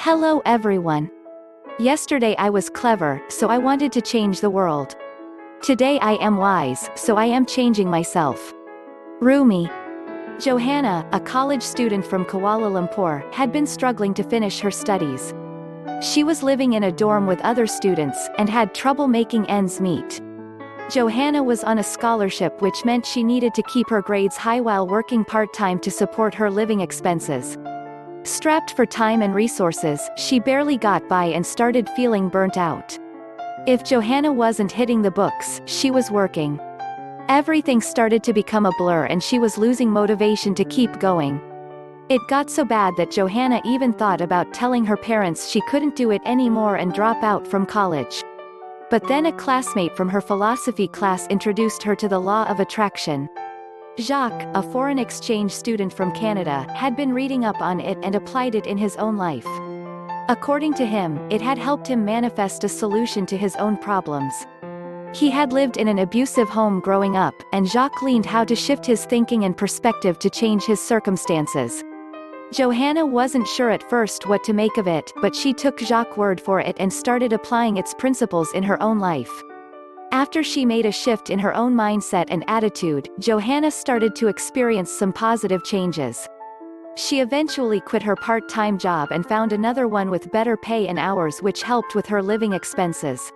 Hello everyone. Yesterday I was clever, so I wanted to change the world. Today I am wise, so I am changing myself. Rumi. Johanna, a college student from Kuala Lumpur, had been struggling to finish her studies. She was living in a dorm with other students, and had trouble making ends meet. Johanna was on a scholarship, which meant she needed to keep her grades high while working part-time to support her living expenses. Strapped for time and resources, she barely got by and started feeling burnt out. If Johanna wasn't hitting the books, she was working. Everything started to become a blur and she was losing motivation to keep going. It got so bad that Johanna even thought about telling her parents she couldn't do it anymore and drop out from college. But then a classmate from her philosophy class introduced her to the law of attraction. Jacques, a foreign exchange student from Canada, had been reading up on it and applied it in his own life. According to him, it had helped him manifest a solution to his own problems. He had lived in an abusive home growing up, and Jacques learned how to shift his thinking and perspective to change his circumstances. Johanna wasn't sure at first what to make of it, but she took Jacques' word for it and started applying its principles in her own life. After she made a shift in her own mindset and attitude, Johanna started to experience some positive changes. She eventually quit her part-time job and found another one with better pay and hours, which helped with her living expenses.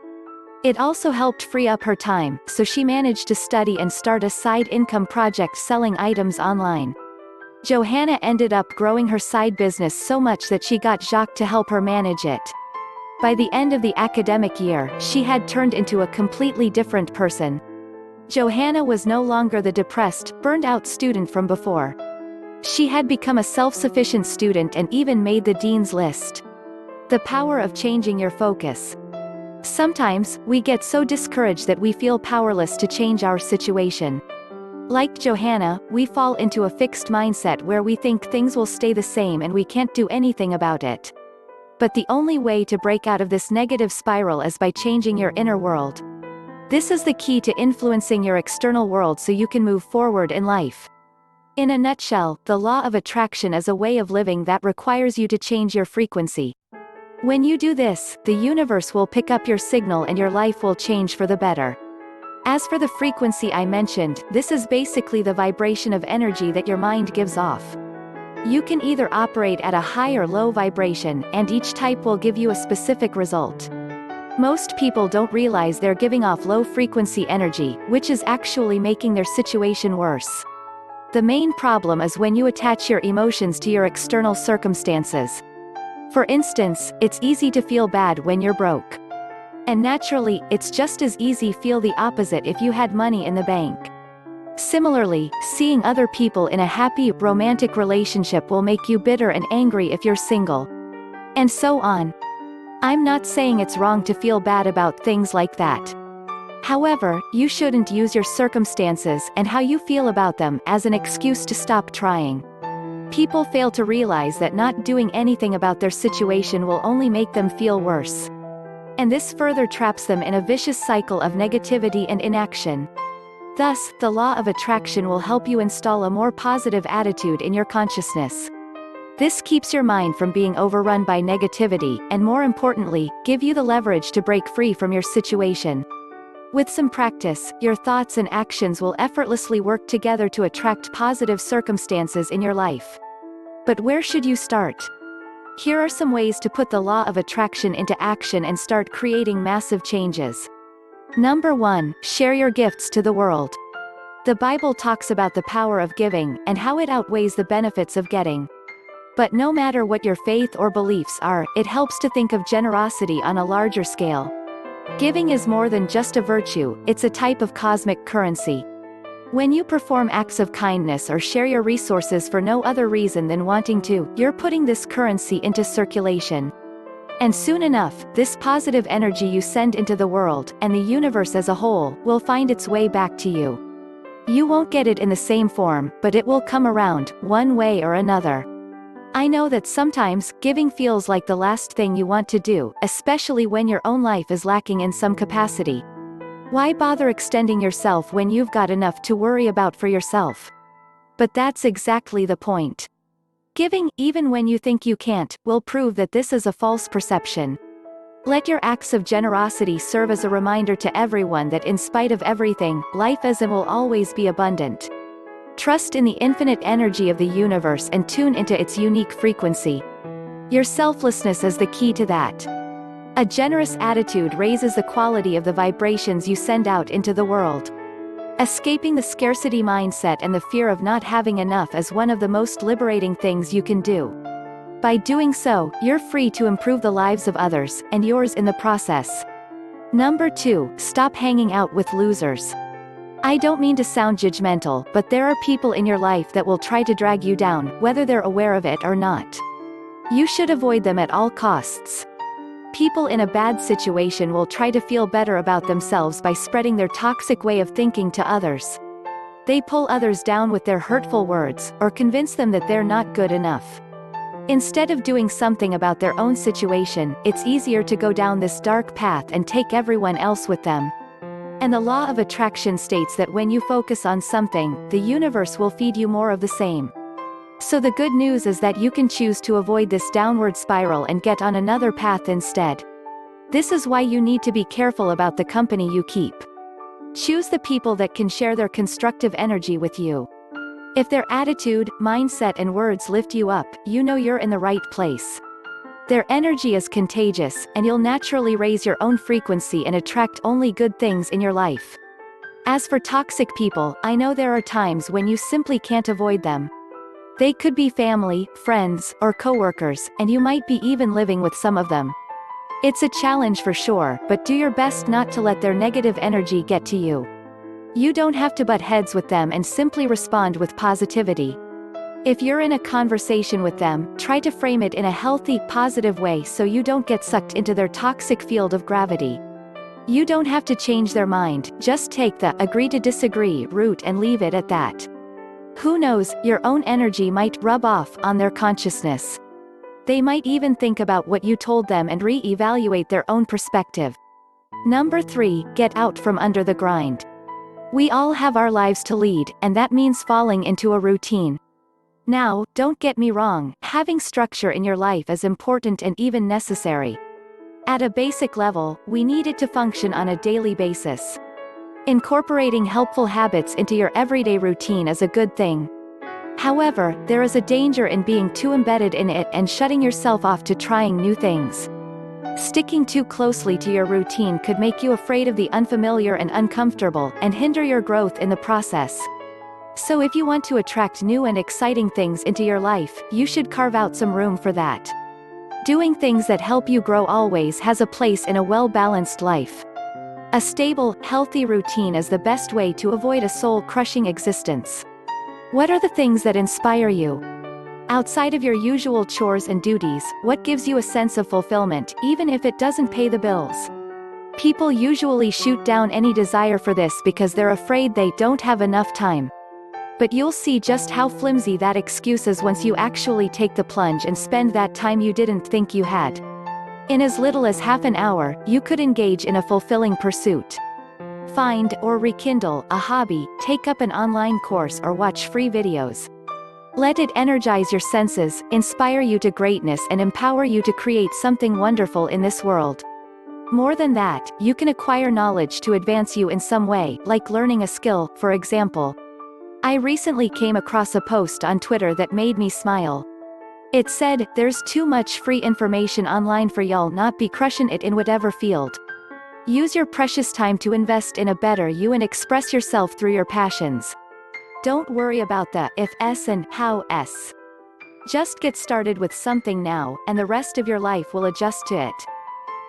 It also helped free up her time, so she managed to study and start a side income project selling items online. Johanna ended up growing her side business so much that she got Jacques to help her manage it. By the end of the academic year, she had turned into a completely different person. Johanna was no longer the depressed, burned-out student from before. She had become a self-sufficient student and even made the dean's list. The power of changing your focus. Sometimes, we get so discouraged that we feel powerless to change our situation. Like Johanna, we fall into a fixed mindset where we think things will stay the same and we can't do anything about it. But the only way to break out of this negative spiral is by changing your inner world. This is the key to influencing your external world so you can move forward in life. In a nutshell, the law of attraction is a way of living that requires you to change your frequency. When you do this, the universe will pick up your signal and your life will change for the better. As for the frequency I mentioned, this is basically the vibration of energy that your mind gives off. You can either operate at a high or low vibration, and each type will give you a specific result. Most people don't realize they're giving off low-frequency energy, which is actually making their situation worse. The main problem is when you attach your emotions to your external circumstances. For instance, it's easy to feel bad when you're broke. And naturally, it's just as easy to feel the opposite if you had money in the bank. Similarly, seeing other people in a happy, romantic relationship will make you bitter and angry if you're single. And so on. I'm not saying it's wrong to feel bad about things like that. However, you shouldn't use your circumstances and how you feel about them as an excuse to stop trying. People fail to realize that not doing anything about their situation will only make them feel worse. And this further traps them in a vicious cycle of negativity and inaction. Thus, the law of attraction will help you install a more positive attitude in your consciousness. This keeps your mind from being overrun by negativity, and more importantly, give you the leverage to break free from your situation. With some practice, your thoughts and actions will effortlessly work together to attract positive circumstances in your life. But where should you start? Here are some ways to put the law of attraction into action and start creating massive changes. Number 1, share your gifts to the world. The Bible talks about the power of giving, and how it outweighs the benefits of getting. But no matter what your faith or beliefs are, it helps to think of generosity on a larger scale. Giving is more than just a virtue, it's a type of cosmic currency. When you perform acts of kindness or share your resources for no other reason than wanting to, you're putting this currency into circulation. And soon enough, this positive energy you send into the world, and the universe as a whole, will find its way back to you. You won't get it in the same form, but it will come around, one way or another. I know that sometimes, giving feels like the last thing you want to do, especially when your own life is lacking in some capacity. Why bother extending yourself when you've got enough to worry about for yourself? But that's exactly the point. Giving, even when you think you can't, will prove that this is a false perception. Let your acts of generosity serve as a reminder to everyone that in spite of everything, life is and will always be abundant. Trust in the infinite energy of the universe and tune into its unique frequency. Your selflessness is the key to that. A generous attitude raises the quality of the vibrations you send out into the world. Escaping the scarcity mindset and the fear of not having enough is one of the most liberating things you can do. By doing so, you're free to improve the lives of others, and yours in the process. Number 2, stop hanging out with losers. I don't mean to sound judgmental, but there are people in your life that will try to drag you down, whether they're aware of it or not. You should avoid them at all costs. People in a bad situation will try to feel better about themselves by spreading their toxic way of thinking to others. They pull others down with their hurtful words, or convince them that they're not good enough. Instead of doing something about their own situation, it's easier to go down this dark path and take everyone else with them. And the law of attraction states that when you focus on something, the universe will feed you more of the same. So the good news is that you can choose to avoid this downward spiral and get on another path instead. This is why you need to be careful about the company you keep. Choose the people that can share their constructive energy with you. If their attitude, mindset and words lift you up, you know you're in the right place. Their energy is contagious, and you'll naturally raise your own frequency and attract only good things in your life. As for toxic people, I know there are times when you simply can't avoid them. They could be family, friends, or coworkers, and you might be even living with some of them. It's a challenge for sure, but do your best not to let their negative energy get to you. You don't have to butt heads with them and simply respond with positivity. If you're in a conversation with them, try to frame it in a healthy, positive way so you don't get sucked into their toxic field of gravity. You don't have to change their mind, just take the agree to disagree route and leave it at that. Who knows, your own energy might rub off on their consciousness. They might even think about what you told them and re-evaluate their own perspective. Number 3, get out from under the grind. We all have our lives to lead, and that means falling into a routine. Now, don't get me wrong, having structure in your life is important and even necessary. At a basic level, we need it to function on a daily basis. Incorporating helpful habits into your everyday routine is a good thing. However, there is a danger in being too embedded in it and shutting yourself off to trying new things. Sticking too closely to your routine could make you afraid of the unfamiliar and uncomfortable, and hinder your growth in the process. So if you want to attract new and exciting things into your life, you should carve out some room for that. Doing things that help you grow always has a place in a well-balanced life. A stable, healthy routine is the best way to avoid a soul-crushing existence. What are the things that inspire you? Outside of your usual chores and duties, what gives you a sense of fulfillment, even if it doesn't pay the bills? People usually shoot down any desire for this because they're afraid they don't have enough time. But you'll see just how flimsy that excuse is once you actually take the plunge and spend that time you didn't think you had. In as little as half an hour, you could engage in a fulfilling pursuit. Find or rekindle a hobby, take up an online course or watch free videos. Let it energize your senses, inspire you to greatness and empower you to create something wonderful in this world. More than that, you can acquire knowledge to advance you in some way, like learning a skill, for example. I recently came across a post on Twitter that made me smile. It said, "There's too much free information online for y'all not be crushing it in whatever field. Use your precious time to invest in a better you and express yourself through your passions. Don't worry about the ifs and hows. Just get started with something now, and the rest of your life will adjust to it.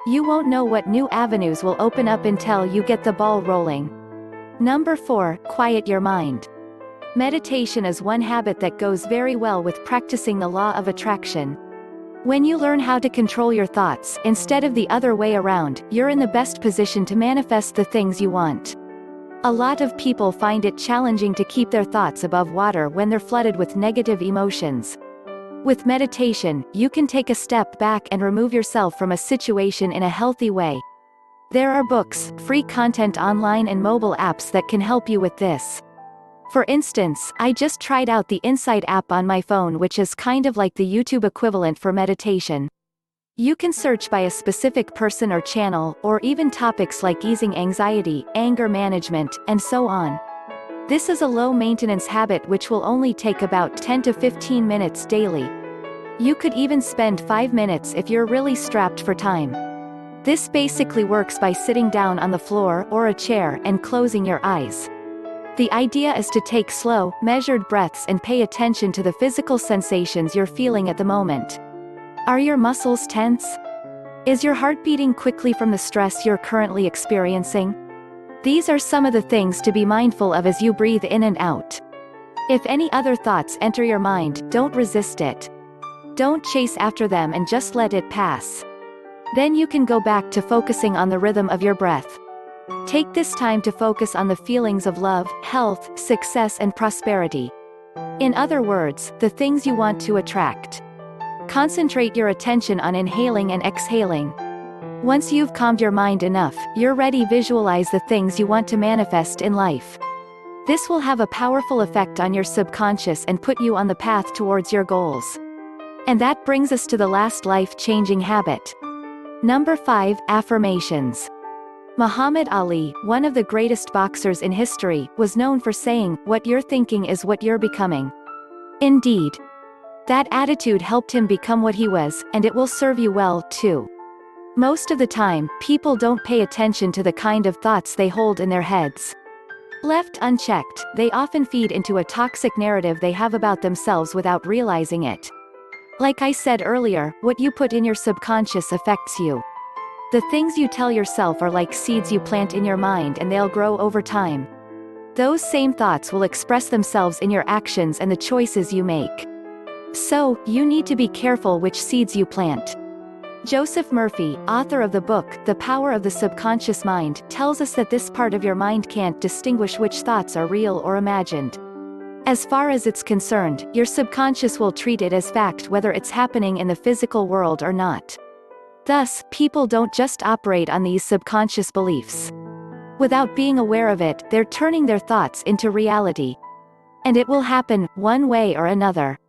You won't know what new avenues will open up until you get the ball rolling." Number 4, quiet your mind. Meditation is one habit that goes very well with practicing the law of attraction. When you learn how to control your thoughts, instead of the other way around, you're in the best position to manifest the things you want. A lot of people find it challenging to keep their thoughts above water when they're flooded with negative emotions. With meditation, you can take a step back and remove yourself from a situation in a healthy way. There are books, free content online and mobile apps that can help you with this. For instance, I just tried out the Insight app on my phone, which is kind of like the YouTube equivalent for meditation. You can search by a specific person or channel, or even topics like easing anxiety, anger management, and so on. This is a low-maintenance habit which will only take about 10 to 15 minutes daily. You could even spend 5 minutes if you're really strapped for time. This basically works by sitting down on the floor or a chair and closing your eyes. The idea is to take slow, measured breaths and pay attention to the physical sensations you're feeling at the moment. Are your muscles tense? Is your heart beating quickly from the stress you're currently experiencing? These are some of the things to be mindful of as you breathe in and out. If any other thoughts enter your mind, don't resist it. Don't chase after them and just let it pass. Then you can go back to focusing on the rhythm of your breath. Take this time to focus on the feelings of love, health, success and prosperity. In other words, the things you want to attract. Concentrate your attention on inhaling and exhaling. Once you've calmed your mind enough, you're ready to visualize the things you want to manifest in life. This will have a powerful effect on your subconscious and put you on the path towards your goals. And that brings us to the last life-changing habit. Number 5, affirmations. Muhammad Ali, one of the greatest boxers in history, was known for saying, "What you're thinking is what you're becoming." Indeed. That attitude helped him become what he was, and it will serve you well, too. Most of the time, people don't pay attention to the kind of thoughts they hold in their heads. Left unchecked, they often feed into a toxic narrative they have about themselves without realizing it. Like I said earlier, what you put in your subconscious affects you. The things you tell yourself are like seeds you plant in your mind and they'll grow over time. Those same thoughts will express themselves in your actions and the choices you make. So, you need to be careful which seeds you plant. Joseph Murphy, author of the book, The Power of the Subconscious Mind, tells us that this part of your mind can't distinguish which thoughts are real or imagined. As far as it's concerned, your subconscious will treat it as fact whether it's happening in the physical world or not. Thus, people don't just operate on these subconscious beliefs. Without being aware of it, they're turning their thoughts into reality. And it will happen, one way or another.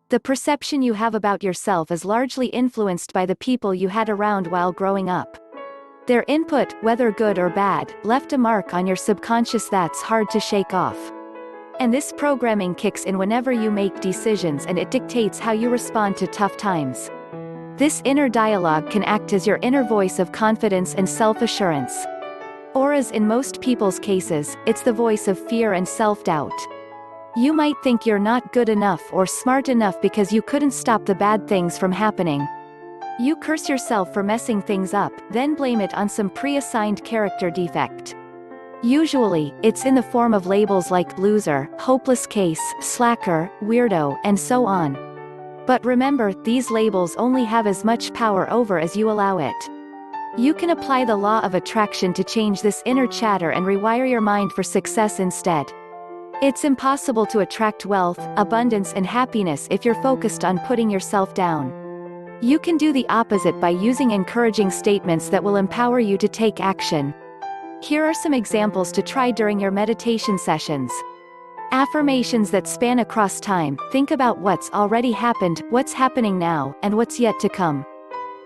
The perception you have about yourself is largely influenced by the people you had around while growing up. Their input, whether good or bad, left a mark on your subconscious that's hard to shake off. And this programming kicks in whenever you make decisions and it dictates how you respond to tough times. This inner dialogue can act as your inner voice of confidence and self-assurance. Or as in most people's cases, it's the voice of fear and self-doubt. You might think you're not good enough or smart enough because you couldn't stop the bad things from happening. You curse yourself for messing things up, then blame it on some pre-assigned character defect. Usually, it's in the form of labels like loser, hopeless case, slacker, weirdo, and so on. But remember, these labels only have as much power over as you allow it. You can apply the law of attraction to change this inner chatter and rewire your mind for success instead. It's impossible to attract wealth, abundance and happiness if you're focused on putting yourself down. You can do the opposite by using encouraging statements that will empower you to take action. Here are some examples to try during your meditation sessions. Affirmations that span across time. Think about what's already happened, what's happening now, and what's yet to come.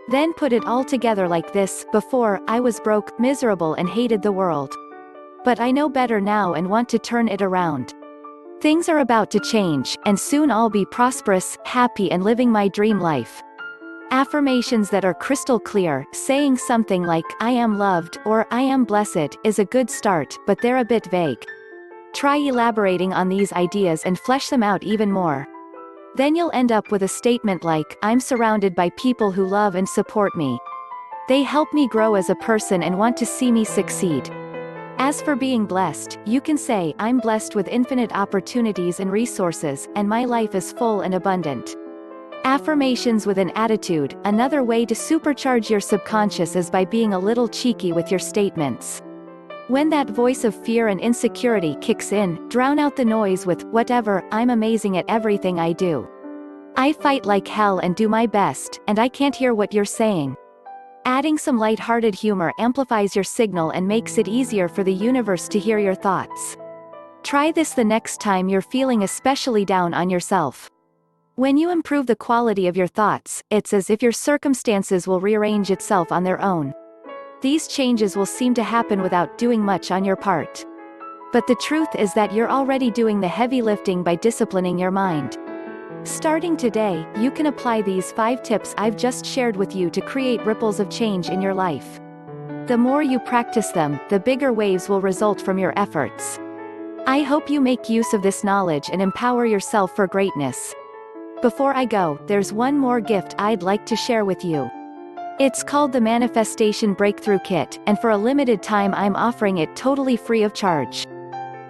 Then put it all together like this: before, I was broke, miserable and hated the world. But I know better now and want to turn it around. Things are about to change, and soon I'll be prosperous, happy and living my dream life. Affirmations that are crystal clear, saying something like, I am loved, or I am blessed, is a good start, but they're a bit vague. Try elaborating on these ideas and flesh them out even more. Then you'll end up with a statement like, I'm surrounded by people who love and support me. They help me grow as a person and want to see me succeed. As for being blessed, you can say, I'm blessed with infinite opportunities and resources, and my life is full and abundant. Affirmations with an attitude. Another way to supercharge your subconscious is by being a little cheeky with your statements. When that voice of fear and insecurity kicks in, drown out the noise with, whatever, I'm amazing at everything I do. I fight like hell and do my best, and I can't hear what you're saying. Adding some light-hearted humor amplifies your signal and makes it easier for the universe to hear your thoughts. Try this the next time you're feeling especially down on yourself. When you improve the quality of your thoughts, it's as if your circumstances will rearrange itself on their own. These changes will seem to happen without doing much on your part. But the truth is that you're already doing the heavy lifting by disciplining your mind. Starting today, you can apply these 5 tips I've just shared with you to create ripples of change in your life. The more you practice them, the bigger waves will result from your efforts. I hope you make use of this knowledge and empower yourself for greatness. Before I go, there's one more gift I'd like to share with you. It's called the Manifestation Breakthrough Kit, and for a limited time I'm offering it totally free of charge.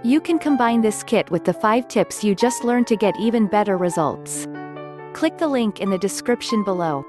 You can combine this kit with the 5 tips you just learned to get even better results. Click the link in the description below.